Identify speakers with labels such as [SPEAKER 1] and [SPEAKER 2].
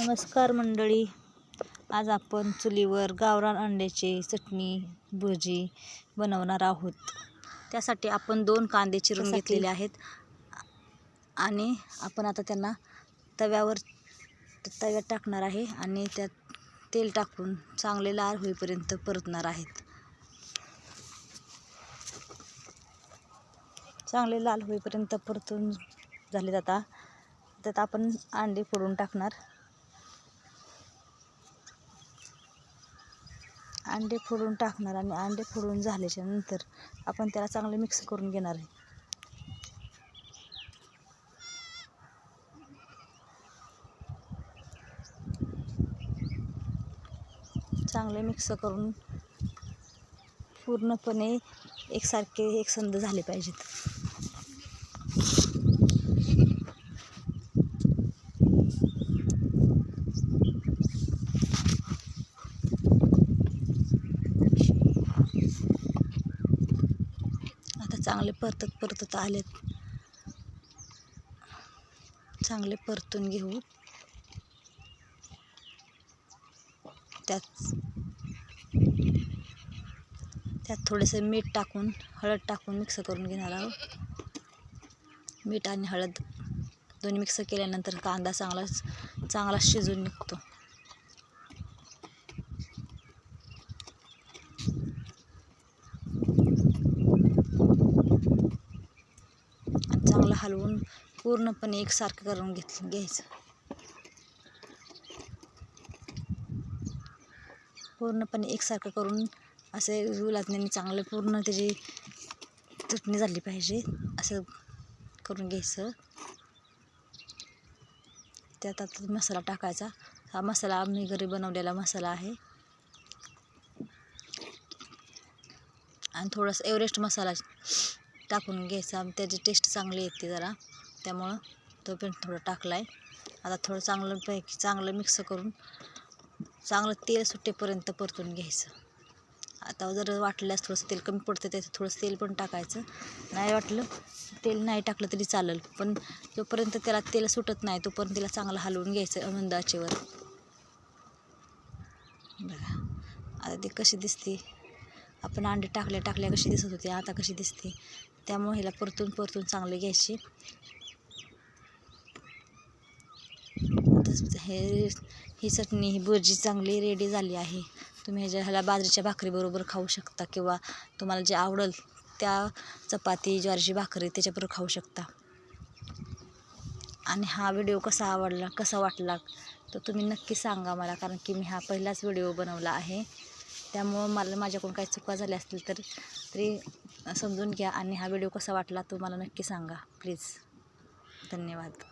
[SPEAKER 1] नमस्कार मंडळी, आज आपण चुलीवर गावरान अंड्याची चटणी भजी बनवणार आहोत। त्यासाठी आपण 2 कांदे चिरून घेतलेले आहेत आणि आपण आता त्यांना तव्यात टाकणार आहे आणि त्यात तेल टाकून चांगले लाल होईपर्यंत परतणार आहेत। चांगले लाल होईपर्यंत परतून झाले आता त्यात आपण अंडे फोडून टाकणार। अंडे आणि अंडे फोडून झाल्याच्या नंतर आपण त्याला चांगले मिक्स करून घेणार आहे। चांगले मिक्स करून पूर्णपणे एकसारखे एकसंध झाले पाहिजेत। चांगले परतत आलेत, चांगले परतून घेऊ। त्यात थोडेसे मीठ टाकून हळद टाकून मिक्स करून घेणार आहोत। मीठ आणि हळद दोन्ही मिक्स केल्यानंतर कांदा चांगला शिजून निघतो। चांगलं हलवून पूर्णपणे एकसारखं करून घ्यायचं। पूर्णपणे एकसारखं करून असे गुलाबने चांगले पूर्ण त्याची चटणी झाली पाहिजे असं करून घ्यायचं। त्यात आता मसाला टाकायचा। हा मसाला आम्ही घरी बनवलेला मसाला आहे आणि थोडासा एव्हरेस्ट मसाला टाकून घ्यायचा, त्याची टेस्ट चांगली येते जरा, त्यामुळं तो पण थोडा टाकला आहे। आता थोडं चांगलं मिक्स करून चांगलं तेल सुटेपर्यंत परतून घ्यायचं। आता जर वाटल्यास थोडंसं तेल कमी पडतं त्याचं थोडंसं तेल पण टाकायचं, नाही वाटलं तेल नाही टाकलं तरी चालेल, पण जोपर्यंत त्याला तेल सुटत नाही तोपर्यंत त्याला चांगलं हलवून घ्यायचं मंद आचेवर। बघा आता ती कशी दिसते, आपण अंडे टाकल्या कशी दिसत होती, आता कशी दिसते, त्यामुळे ह्याला परतून चांगले घ्यायचे। ही चटणी ही भजी चांगली रेडी झाली आहे। तुम्ही ह्याला बाजरीच्या भाकरीबरोबर खाऊ शकता किंवा तुम्हाला जे आवडेल त्या चपाती ज्वारीची भाकरी त्याच्याबरोबर खाऊ शकता। आणि हा व्हिडिओ कसा वाटला तर तुम्ही नक्की सांगा मला, कारण की मी हा पहिलाच व्हिडिओ बनवला आहे, त्यामुळं माझ्याकडून काही चुका झाल्या असतील तरी समजून घ्या आणि हा व्हिडिओ कसा वाटला तो मला नक्की सांगा प्लीज। धन्यवाद।